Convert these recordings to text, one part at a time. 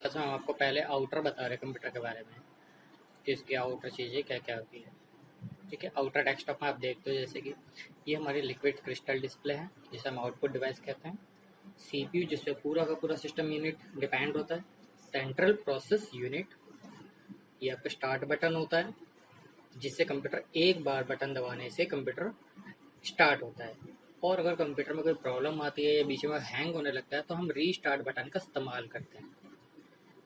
अच्छा, हम आपको पहले आउटर बता रहे हैं कंप्यूटर के बारे में कि इसकी आउटर चीज़ें क्या क्या होती है। ठीक है, आउटर डेस्कटॉप में आप देखते हो जैसे कि ये हमारी लिक्विड क्रिस्टल डिस्प्ले है जिसे हम आउटपुट डिवाइस कहते हैं। सीपीयू जिससे पूरा का पूरा सिस्टम यूनिट डिपेंड होता है। सेंट्रल प्रोसेस यूनिट, ये आपका स्टार्ट बटन होता है जिससे कंप्यूटर एक बार बटन दबाने से कंप्यूटर स्टार्ट होता है। और अगर कंप्यूटर में कोई प्रॉब्लम आती है या बीच में हैंग होने लगता है तो हम रीस्टार्ट बटन का इस्तेमाल करते हैं।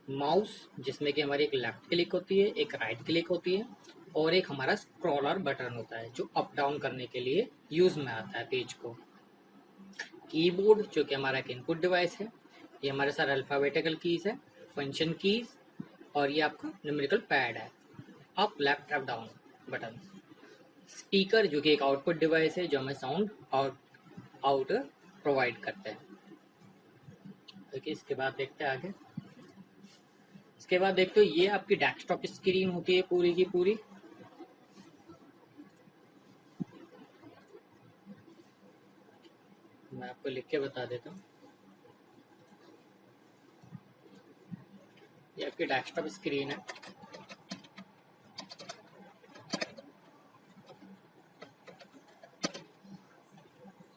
माउस, जिसमें कि हमारी एक लेफ्ट क्लिक होती है, एक राइट क्लिक होती है और एक हमारा स्क्रॉलर बटन होता है जो अप डाउन करने के लिए यूज में आता है पेज को। कीबोर्ड, जो कि हमारा एक इनपुट डिवाइस है, ये हमारे सारे अल्फाबेटिकल कीज है, फंक्शन कीज, और ये आपका न्यूमेरिकल पैड है, up left up down button. Speaker, जो कि एक आउटपुट डिवाइस है जो हमें साउंड आउट प्रोवाइड करते हैं। ओके, इसके बाद देखते हैं आगे। इसके बाद देखते हो ये आपकी डेस्कटॉप स्क्रीन होती है पूरी की पूरी। मैं आपको लिख के बता देता हूँ। ये आपकी डेस्कटॉप स्क्रीन है।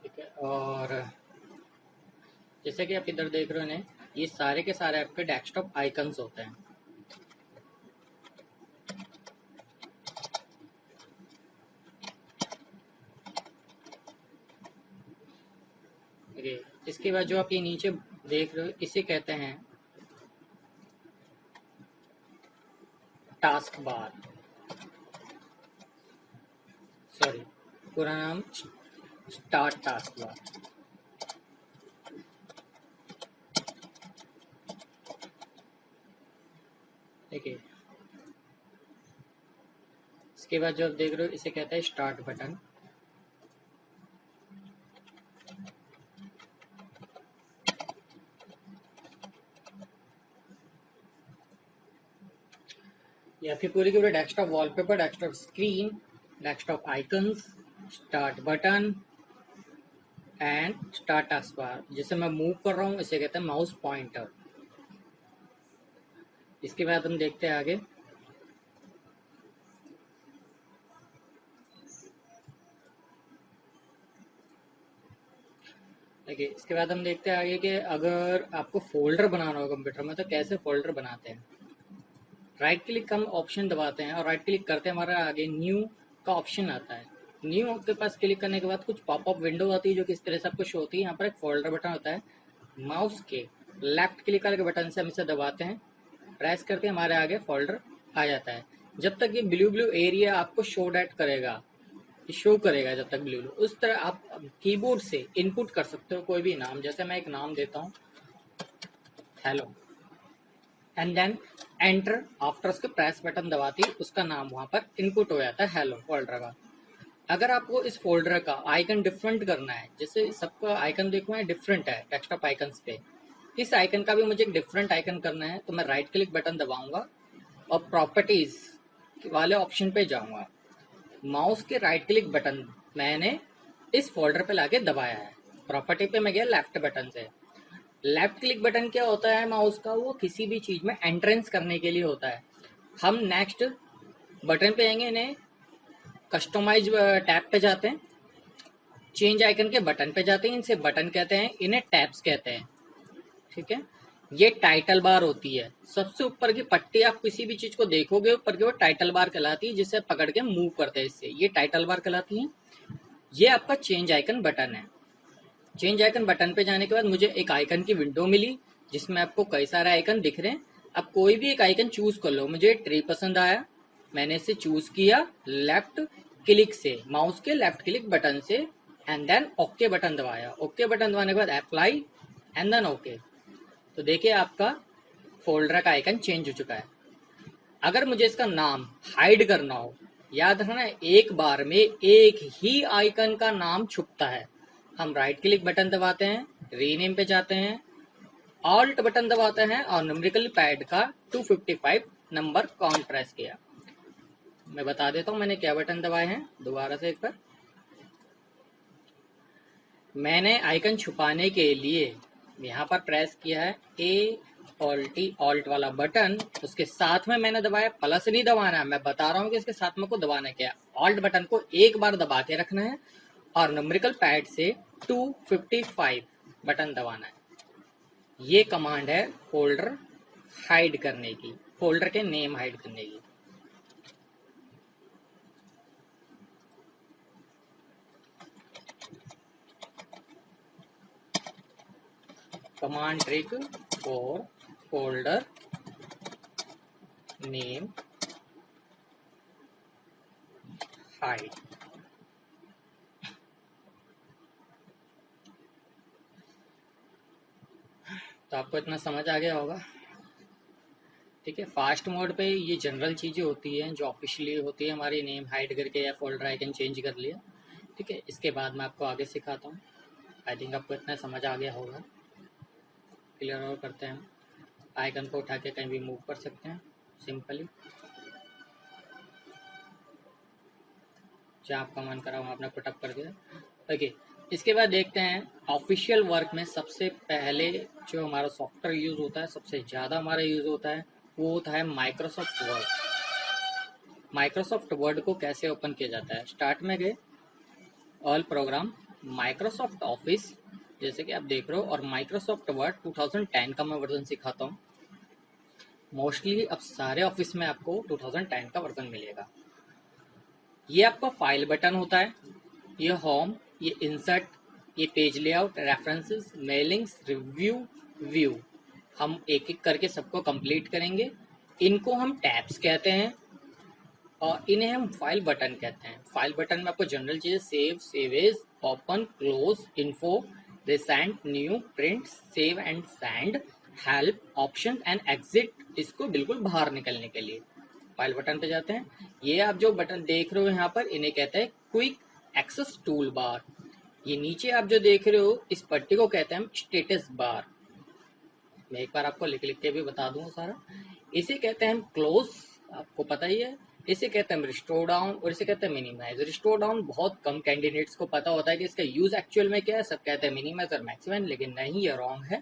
ठीक है, और जैसे कि आप इधर देख रहे हो ना, ये सारे के सारे आपके डेस्कटॉप आइकन्स होते हैं। ठीक है, इसके बाद जो आप ये नीचे देख रहे हो इसे कहते हैं टास्क बार। सॉरी, पूरा नाम स्टार्ट टास्क बार। ठीक है, इसके बाद जो आप देख रहे हो इसे कहते हैं स्टार्ट बटन। या फिर पूरी की पूरी desktop wallpaper, desktop screen, desktop icons, start button and start task bar. जिसे मैं मूव कर रहा हूँ इसे कहते हैं माउस पॉइंटर। इसके बाद हम देखते हैं आगे। देखिए, इसके बाद हम देखते हैं आगे कि अगर आपको फोल्डर बनाना हो कंप्यूटर में तो कैसे फोल्डर बनाते हैं। राइट क्लिक हम ऑप्शन दबाते हैं और राइट क्लिक करते हमारा आगे न्यू का ऑप्शन आता है। न्यू के पास क्लिक करने के बाद कुछ पॉपअप विंडो आती है जो कि इस तरह से आपको शो होती है। यहाँ पर एक फोल्डर बटन होता है। माउस के लेफ्ट क्लिक करके बटन से हम इसे दबाते हैं, प्रेस करके हमारे आगे फोल्डर आ जाता है। जब तक ये ब्लू ब्लू एरिया आपको शो डैट करेगा, शो करेगा, जब तक ब्लू, उस तरह आप कीबोर्ड से इनपुट कर सकते हो कोई भी नाम। जैसे मैं एक नाम देता हूँ hello, and then enter. After उसके प्रेस बटन दबाती उसका नाम वहां पर इनपुट हो जाता है हेलो फोल्डर का। अगर आपको इस फोल्डर का आइकन डिफरेंट करना है, जैसे सबका आइकन देखो है डिफरेंट है डेस्कटॉप आइकन्स पे, इस आइकन का भी मुझे एक डिफरेंट आइकन करना है तो मैं राइट क्लिक बटन दबाऊंगा और प्रॉपर्टीज वाले ऑप्शन पे जाऊंगा। माउस के राइट क्लिक बटन मैंने इस फोल्डर पे लाके दबाया है। प्रॉपर्टी पे मैं गया लेफ्ट बटन से। लेफ्ट क्लिक बटन क्या होता है माउस का, वो किसी भी चीज में एंट्रेंस करने के लिए होता है। हम नेक्स्ट बटन पे आएंगे, इन्हें कस्टमाइज टैब पे जाते हैं, चेंज आइकन के बटन पे जाते हैं, इनसे बटन कहते हैं, इन्हें टैब्स कहते हैं। ठीक है, ये टाइटल बार होती है। सबसे ऊपर की पट्टी आप किसी भी चीज को देखोगे ऊपर की, वो टाइटल बार कहलाती है, जिसे पकड़ के मूव करते हैं इससे, ये टाइटल बार कहलाती है। ये आपका चेंज आइकन बटन है। चेंज आइकन बटन पे जाने के बाद मुझे एक आइकन की विंडो मिली जिसमें आपको कई सारे आइकन दिख रहे हैं। अब कोई भी एक आइकन चूज कर लो। मुझे ट्री पसंद आया, मैंने इसे चूज किया लेफ्ट क्लिक से, माउस के लेफ्ट क्लिक बटन से, एंड देन ओके बटन दबाया। ओके बटन दबाने के बाद अप्लाई एंड देन ओके। तो देखिए आपका फोल्डर का आइकन चेंज हो चुका है। अगर मुझे इसका नाम हाइड करना हो, याद रखना एक बार में एक ही आइकन का नाम छुपता है। हम राइट क्लिक बटन दबाते हैं, रीनेम पे जाते हैं, ऑल्ट बटन दबाते हैं और न्यूमेरिकल पैड का 255 नंबर काउंट प्रेस किया। मैं बता देता हूं मैंने क्या बटन दबाए हैं दोबारा से एक बार। मैंने आइकन छुपाने के लिए यहाँ पर प्रेस किया है ऑल्ट वाला बटन, उसके साथ में मैंने दबाया, प्लस नहीं दबाना है, मैं बता रहा हूँ कि इसके साथ में को दबाना क्या है। ऑल्ट बटन को एक बार दबा के रखना है और न्यूमेरिकल पैड से 255 बटन दबाना है। ये कमांड है फोल्डर हाइड करने की, फोल्डर के नेम हाइड करने की। Command trick for folder name hide. तो आपको इतना समझ आ गया होगा, ठीक है। फास्ट मोड पे ये जनरल चीज़ें होती हैं जो ऑफिशियली होती है हमारी, नेम हाइड करके या फोल्डर आइकन चेंज कर लिया, ठीक है। इसके बाद मैं आपको आगे सिखाता हूँ। आई थिंक आपको इतना समझ आ गया होगा। क्लियर और करते हैं, आइकन को उठा के कहीं भी मूव कर सकते हैं सिंपली, जहाँ आपका मन करा वहाँ अपना पुटअप कर दिया। ओके, इसके बाद देखते हैं ऑफिशियल वर्क में सबसे पहले जो हमारा सॉफ्टवेयर यूज़ होता है, सबसे ज़्यादा हमारा यूज़ होता है, वो होता है माइक्रोसॉफ्ट वर्ड। माइक्रोसॉफ्ट वर्ड को कैसे ओपन किया जाता है, स्टार्ट में गए, ऑल प्रोग्राम, माइक्रोसॉफ्ट ऑफिस जैसे कि आप देख रहे हो, और माइक्रोसॉफ्ट वर्ड 2010 का मैं वर्जन सिखाता हूँ। मोस्टली अब सारे ऑफिस में आपको 2010 का वर्जन मिलेगा। ये आपका फाइल बटन होता है, ये होम, ये इंसर्ट, ये page layout, references, mailings, review, view. हम एक एक करके सबको कंप्लीट करेंगे। इनको हम टैब्स कहते हैं और इन्हें हम फाइल बटन कहते हैं। फाइल बटन में आपको जनरल चीजें save, save as, open, close, info, recent, new, print, save and send, help, option and exit, इसको बिल्कुल बाहर निकलने के लिए फाइल बटन पे जाते हैं। ये आप जो बटन देख रहे हो यहाँ पर, इन्हें कहते हैं क्विक एक्सेस टूल बार। ये नीचे आप जो देख रहे हो इस पट्टी को कहते हैं हम स्टेटस बार। मैं एक बार आपको लिख लिख के भी बता दूंगा सारा। इसे कहते हैं हम क्लोज, आपको पता ही है। इसे कहते हैं हम रिस्टोर डाउन और इसे कहते हैं मिनिमाइज। रिस्टोर डाउन बहुत कम कैंडिडेट्स को पता होता है कि इसका यूज एक्चुअल में क्या है, सब कहते हैं मिनिमाइज और मैक्सिमाइज, लेकिन नहीं, ये रॉन्ग है।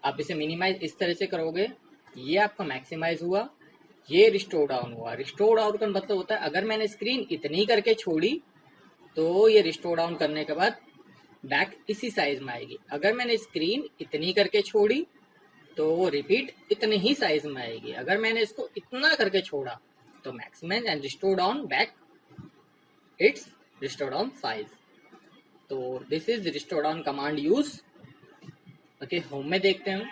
आप इसे मिनिमाइज इस तरह से करोगे, ये आपका मैक्सिमाइज हुआ, ये रिस्टोर डाउन हुआ। रिस्टोर डाउन का मतलब होता है अगर मैंने स्क्रीन इतनी करके छोड़ी तो ये रिस्टोर डाउन करने के बाद बैक इसी साइज में आएगी। अगर मैंने स्क्रीन इतनी करके छोड़ी तो वो रिपीट इतने ही साइज में आएगी। अगर मैंने इसको इतना करके छोड़ा तो maximum and restore down back it's restore down size. तो this is restore down command use. Okay, home में देखते हैं।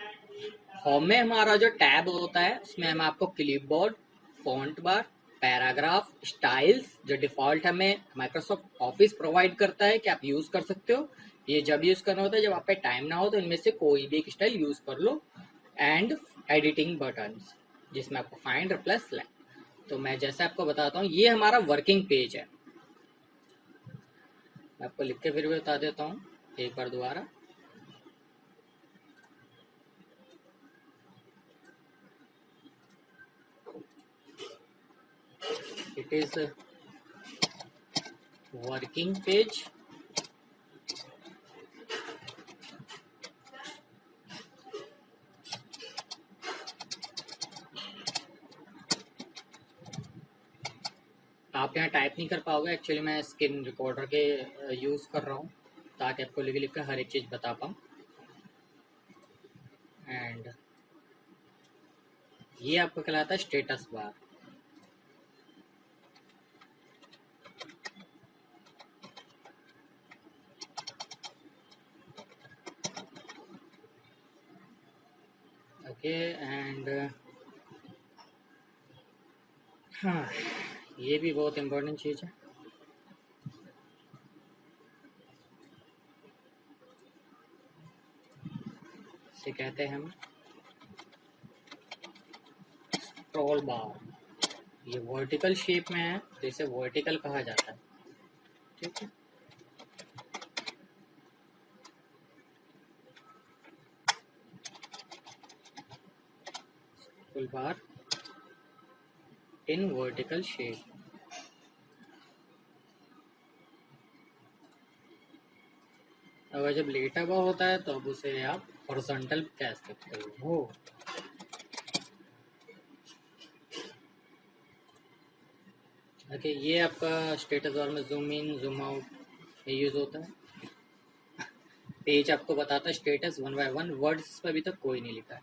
होम में हमारा जो टैब होता है उसमें हम आपको क्लिपबोर्ड, फॉन्ट बार, पैराग्राफ, स्टाइल्स जो डिफॉल्ट हमें माइक्रोसॉफ्ट ऑफिस प्रोवाइड करता है कि आप यूज कर सकते हो। ये जब यूज करना होता है जब आप पे टाइम ना हो, तो इनमें से कोई भी एक स्टाइल यूज कर लो। एंड एडिटिंग बटन्स जिसमें आपको फाइंड, रिप्लेस, सेलेक्ट। तो मैं जैसे आपको बताता हूँ, ये हमारा वर्किंग पेज है। मैं आपको लिख के फिर भी बता देता हूँ एक बार दोबारा। It is working page. आप यहाँ टाइप नहीं कर पाओगे, एक्चुअली मैं स्क्रीन रिकॉर्डर के यूज़ कर रहा हूँ ताकि आपको लिख लिख कर हर एक चीज़ बता पाऊँ। एंड ये आपको कहलाता है स्टेटस बार। ओके, एंड हाँ, ये भी बहुत इम्पोर्टेंट चीज़ है। इसे कहते हैं हम स्क्रॉल बार। ये वर्टिकल शेप में है तो इसे वर्टिकल कहा जाता है, ठीक है। Scroll bar in vertical shape. अगर जब लेटा हुआ होता है तो अब उसे आप हॉरिजॉन्टल कह सकते हो। ओके, ये आपका स्टेटस बार में zoom in zoom out use होता है। पेज आपको बताता है status one by one, words इस पर अभी तक कोई नहीं लिखा है।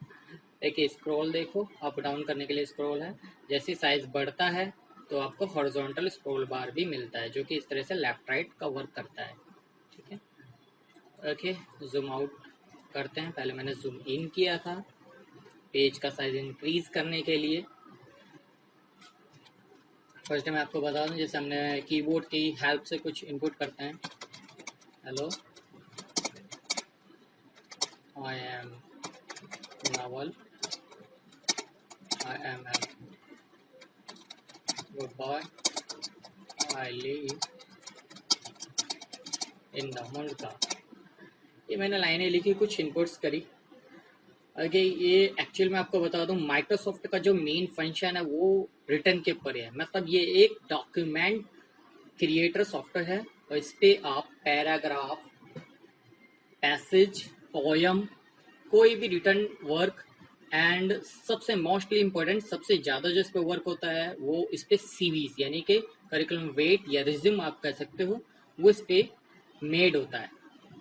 देखिए स्क्रॉल देखो, अप डाउन करने के लिए स्क्रॉल है। जैसे साइज बढ़ता है तो आपको हॉरिजॉन्टल स्क्रॉल बार भी मिलता है, जो कि इस तरह से लेफ्ट राइट का वर्क करता है। ठीक है, ओके। जूम आउट करते हैं। पहले मैंने जूम इन किया था पेज का साइज इंक्रीज करने के लिए। फर्स्ट मैं आपको बता दूं, जैसे हमने कीबोर्ड की हेल्प से कुछ इनपुट करते हैं। Hello, I am novel, I am an good boy, I live in the Mundka. ये मैंने लाइनें लिखी, कुछ इनपुट्स करी। अगे ये एक्चुअल में आपको बता दूं, माइक्रोसॉफ्ट का जो मेन फंक्शन है वो रिटर्न के ऊपर है। मतलब ये एक डॉक्यूमेंट क्रिएटर सॉफ्टवेयर है और इस पे आप पैराग्राफ, पैसेज, पोयम, कोई भी रिटर्न वर्क एंड सबसे मोस्टली इम्पोर्टेंट, सबसे ज़्यादा जो इस पे वर्क होता है वो इस पे सीवीज यानी कि करिकुलम वेट या रिज्यूम आप कह सकते हो, वो इस पे मेड होता है।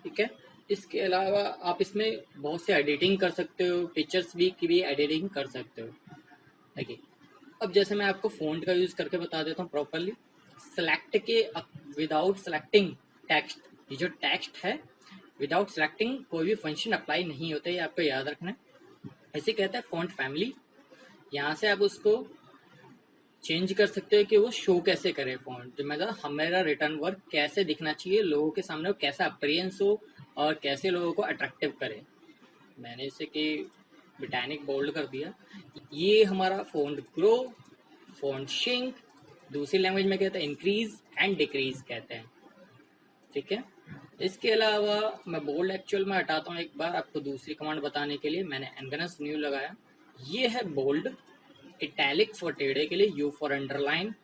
ठीक है, इसके अलावा आप इसमें बहुत से एडिटिंग कर सकते हो, पिक्चर्स भी की भी एडिटिंग कर सकते हो। देखिए अब जैसे मैं आपको फ़ॉन्ट का यूज़ करके बता देता हूँ प्रॉपरली। सेलेक्ट के विदाउट सेलेक्टिंग टेक्स्ट, ये जो टेक्स्ट है विदाउट सेलेक्टिंग कोई भी फंक्शन अप्लाई नहीं होता, ये आपको याद रखना है। ऐसे कहता है फॉन्ट फैमिली। यहाँ से आप उसको चेंज कर सकते हो कि वो शो कैसे करे फॉन्ट, जो मतलब हमारा रिटर्न वर्क कैसे दिखना चाहिए लोगों के सामने, वो कैसा अपीयरेंस हो और कैसे लोगों को अट्रैक्टिव करे। मैंने इसे कि ब्रिटानिक बोल्ड कर दिया। ये हमारा फॉन्ट ग्रो, फॉन्ट शिंक, दूसरी लैंग्वेज में कहते हैं इंक्रीज एंड डिक्रीज कहते हैं। ठीक है, इसके अलावा मैं बोल्ड एक्चुअल में हटाता हूँ एक बार आपको दूसरी कमांड बताने के लिए। मैंने एनगनस न्यू लगाया। ये है बोल्ड। इटैलिक फॉर टेढ़े के लिए, यू फॉर अंडरलाइन।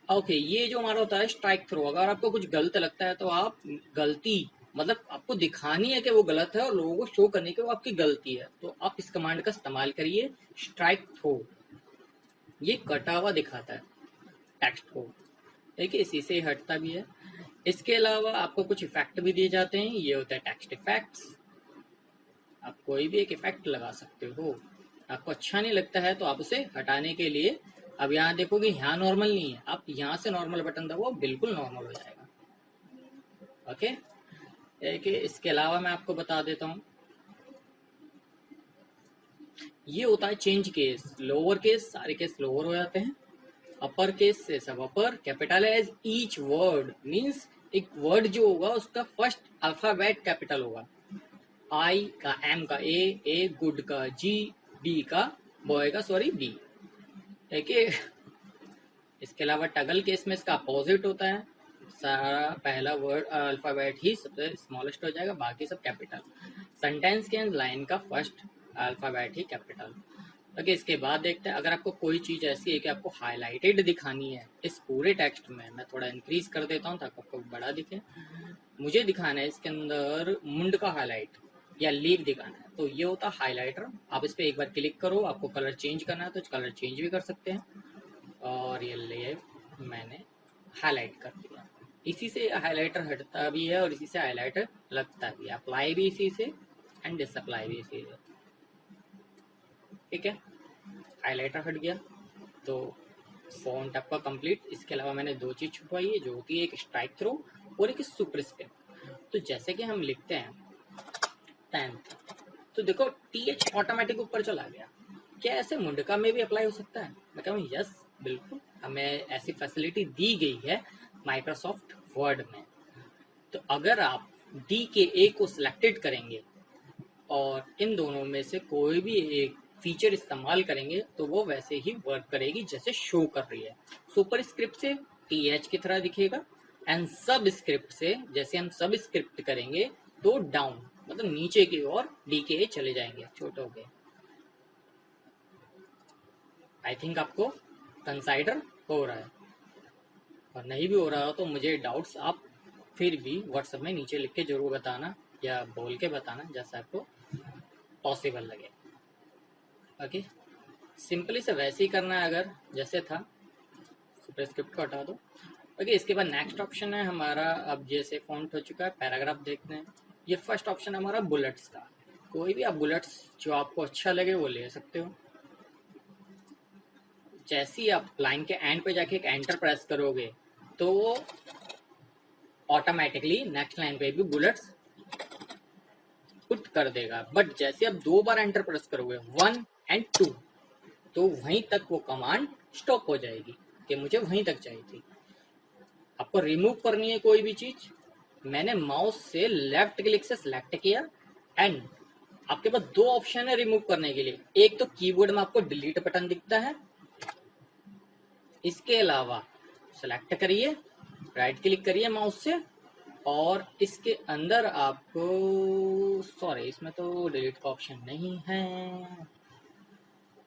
ओके, ये जो हमारा होता है स्ट्राइक थ्रो। अगर आपको कुछ गलत लगता है तो आप गलती, मतलब आपको दिखानी है कि वो गलत है और लोगों को शो करने की वो आपकी गलती है, तो आप इस कमांड का इस्तेमाल करिए, स्ट्राइक थ्रो। ये कटा हुआ दिखाता है टेक्स्ट को। देखिए इसी से हटता भी है। इसके अलावा आपको कुछ इफेक्ट भी दिए जाते हैं, ये होता है टेक्स्ट इफेक्ट्स। आप कोई भी एक इफेक्ट लगा सकते हो। आपको अच्छा नहीं लगता है तो आप उसे हटाने के लिए, अब यहाँ देखोगे यहाँ नॉर्मल नहीं है, आप यहाँ से नॉर्मल बटन दबाओ बिल्कुल नॉर्मल हो जाएगा। ओके, देखिए इसके अलावा मैं आपको बता देता हूँ, ये होता है चेंज केस। लोअर केस सारे केस लोअर हो जाते हैं, अपर केस से सब अपर, कैपिटलाइज ईच वर्ड मीन्स एक वर्ड जो होगा उसका फर्स्ट अल्फाबेट कैपिटल होगा। आई का, एम का, ए गुड का, जी, बी का, बॉय का, सॉरी बी। ठीक है, इसके अलावा टगल केस में इसका अपोजिट होता है, सारा पहला वर्ड अल्फाबेट ही सबसे स्मॉलेस्ट हो जाएगा, बाकी सब कैपिटल। सेंटेंस के लाइन का फर्स्ट अल्फाबेट ही कैपिटल। ओके, इसके बाद देखते हैं, अगर आपको कोई चीज़ ऐसी है कि आपको हाईलाइटेड दिखानी है इस पूरे टेक्स्ट में, मैं थोड़ा इंक्रीज कर देता हूँ ताकि आपको बड़ा दिखे। मुझे दिखाना है इसके अंदर मुंड का हाईलाइट या लीव दिखाना है, तो ये होता है हाईलाइटर। आप इस पर एक बार क्लिक करो, आपको कलर चेंज करना है तो कलर चेंज भी कर सकते हैं। और ये लीव मैंने हाईलाइट कर दिया। इसी से हाईलाइटर हटता भी है और इसी से हाईलाइटर लगता भी है। अप्लाई भी इसी से एंड डिसअप्लाई भी इसी से। ठीक है, हाईलाइटर हट गया तो फॉन्ट आपका कंप्लीट। इसके अलावा मैंने दो चीज़ छुपवाई है, जो होती है एक स्ट्राइक थ्रो और एक सुपरस्क्रिप्ट। तो जैसे कि हम लिखते हैं 10th, तो देखो टीएच ऑटोमेटिक ऊपर चला गया। क्या ऐसे मुंडका में भी अप्लाई हो सकता है? मैं कहूँ यस, बिल्कुल, हमें ऐसी फैसिलिटी दी गई है माइक्रोसॉफ्ट वर्ड में। तो अगर आप डी के ए को सिलेक्टेड करेंगे और इन दोनों में से कोई भी एक फीचर इस्तेमाल करेंगे तो वो वैसे ही वर्क करेगी जैसे शो कर रही है। सुपर स्क्रिप्ट से टी एच की तरह दिखेगा एंड सब स्क्रिप्ट से, जैसे हम सब स्क्रिप्ट करेंगे तो डाउन मतलब नीचे की ओर डी के ए चले जाएंगे छोटे हो गए। आई थिंक आपको कंसाइडर हो रहा है, और नहीं भी हो रहा हो तो मुझे डाउट्स आप फिर भी व्हाट्सएप में नीचे लिख के जरूर बताना या बोल के बताना, जैसा आपको पॉसिबल लगे। ओके, सिंपली से वैसे ही करना है अगर जैसे था। सुपरस्क्रिप्ट को हटा दो। ओके, इसके बाद नेक्स्ट ऑप्शन है हमारा, अब जैसे फॉन्ट हो चुका है, पैराग्राफ देखते हैं। ये फर्स्ट ऑप्शन है हमारा बुलेट्स का। कोई भी आप बुलेट्स जो आपको अच्छा लगे वो ले सकते हो। जैसे ही आप लाइन के एंड पे जाके एक एंटर प्रेस करोगे तो वो ऑटोमेटिकली नेक्स्ट लाइन पे भी बुलेट्स पुट कर देगा। बट जैसे आप 2 बार एंटर प्रेस करोगे 1 एंड 2, तो वहीं तक वो कमांड स्टॉप हो जाएगी कि मुझे वहीं तक चाहिए थी। आपको रिमूव करनी है कोई भी चीज, मैंने माउस से लेफ्ट क्लिक से सिलेक्ट किया एंड आपके पास 2 ऑप्शन है रिमूव करने के लिए। एक तो कीबोर्ड में आपको डिलीट बटन दिखता है, इसके अलावा सेलेक्ट करिए, राइट क्लिक करिए माउस से और इसके अंदर आपको, सॉरी इसमें तो डिलीट का ऑप्शन नहीं है,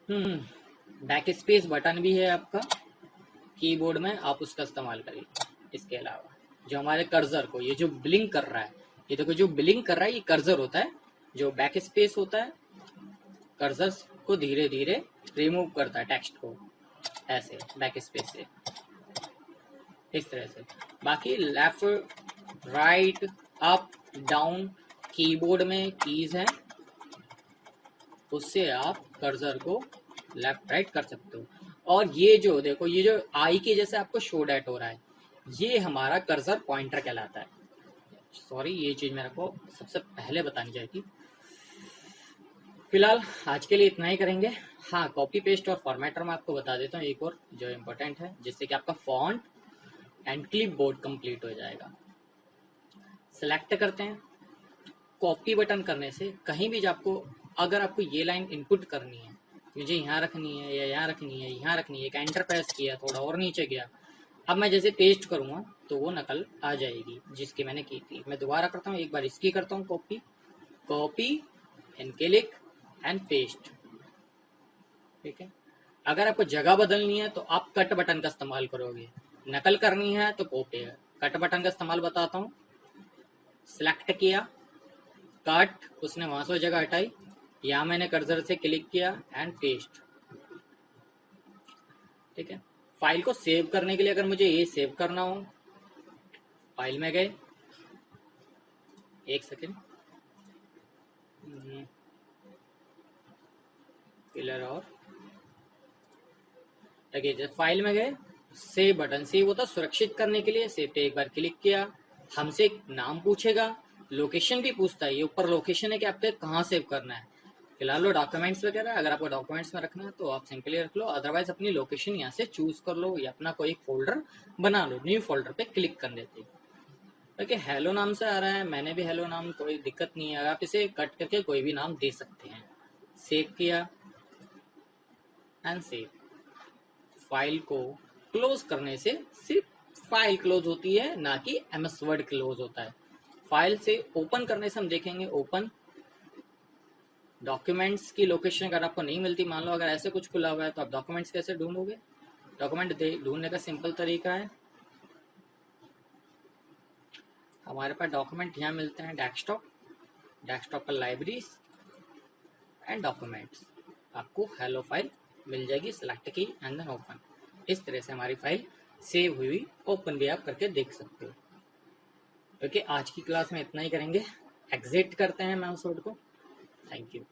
बैक स्पेस बटन भी है आपका कीबोर्ड में, आप उसका इस्तेमाल करिए। इसके अलावा जो हमारे कर्सर को, ये जो ब्लिंक कर रहा है, ये देखो जो ब्लिंक कर रहा है ये कर्सर होता है, जो बैक स्पेस होता है कर्सर को धीरे धीरे रिमूव करता है टेक्स्ट को, ऐसे बैक स्पेस से, इस तरह से। बाकी left right up down keyboard में कीज हैं, उससे आप कर्सर को लेफ्ट राइट कर सकते हो। और ये जो देखो, ये जो आई के जैसे आपको शो डैट हो रहा है, ये हमारा कर्सर पॉइंटर कहलाता है। सॉरी, ये चीज मेरे को सबसे पहले बतानी चाहिए थी। फिलहाल आज के लिए इतना ही करेंगे। हाँ, कॉपी पेस्ट और फॉर्मेटर में आपको बता देता हूँ एक और जो इम्पोर्टेंट है, जिससे कि आपका फॉन्ट एंड क्लिपबोर्ड कंप्लीट हो जाएगा। सेलेक्ट करते हैं, कॉपी बटन करने से कहीं भी आपको, अगर आपको ये लाइन इनपुट करनी है, मुझे यहाँ रखनी है या यहाँ रखनी है, यहाँ रखनी है, एक एंटर प्रेस किया, थोड़ा और नीचे गया, अब मैं जैसे पेस्ट करूँगा तो वो नकल आ जाएगी जिसकी मैंने की थी। मैं दोबारा करता हूँ, एक बार इसकी करता हूँ copy, copy and click and paste, ठीक है। अगर आपको जगह बदलनी है तो आप कट बटन का इस्तेमाल करोगे, नकल करनी है तो कॉपी है। कट बटन का इस्तेमाल बताता हूँ, सिलेक्ट किया, कट, उसने वहां से जगह हटाई, यहाँ मैंने कर्सर से क्लिक किया एंड पेस्ट, ठीक है। फाइल को सेव करने के लिए अगर मुझे ये सेव करना हो, फाइल में गए, एक सेकेंड, पिलर और लगे, फाइल में गए, सेव बटन, सेव होता सुरक्षित करने के लिए, सेव पे एक बार क्लिक किया, हमसे एक नाम पूछेगा, लोकेशन भी पूछता है, ये ऊपर लोकेशन है कि आपको कहाँ सेव करना है। फिलहाल लो डॉक्यूमेंट्स वगैरह, अगर आपको डॉक्यूमेंट्स में रखना है तो आप सिंपली रख लो, अदरवाइज अपनी लोकेशन यहाँ से चूज कर लो या अपना कोई एक फोल्डर बना लो। न्यू फोल्डर पे क्लिक कर देते। ओके, हेलो नाम से आ रहा है, मैंने भी हेलो नाम, कोई दिक्कत नहीं है, आप इसे कट करके कोई भी नाम दे सकते हैं। सेव किया एंड सेव। फाइल को क्लोज करने से सिर्फ फाइल क्लोज होती है, ना कि एमएस वर्ड क्लोज होता है। फाइल से ओपन करने से हम देखेंगे, ओपन डॉक्यूमेंट्स की लोकेशन अगर आपको नहीं मिलती, मान लो अगर ऐसे कुछ खुला हुआ है तो आप डॉक्यूमेंट्स कैसे ढूंढोगे? डॉक्यूमेंट ढूंढने का सिंपल तरीका है, हमारे पास डॉक्यूमेंट यहाँ मिलते हैं, डेस्कटॉप, डेस्कटॉप पर लाइब्रेरीज एंड डॉक्यूमेंट्स, आपको हेलो फाइल मिल जाएगी, सेलेक्ट की एंड देन ओपन। इस तरह से हमारी फाइल सेव हुई ओपन भी आप करके देख सकते हो। ओके, आज की क्लास में इतना ही करेंगे, एग्जिट करते हैं माउस बोर्ड को। Thank you.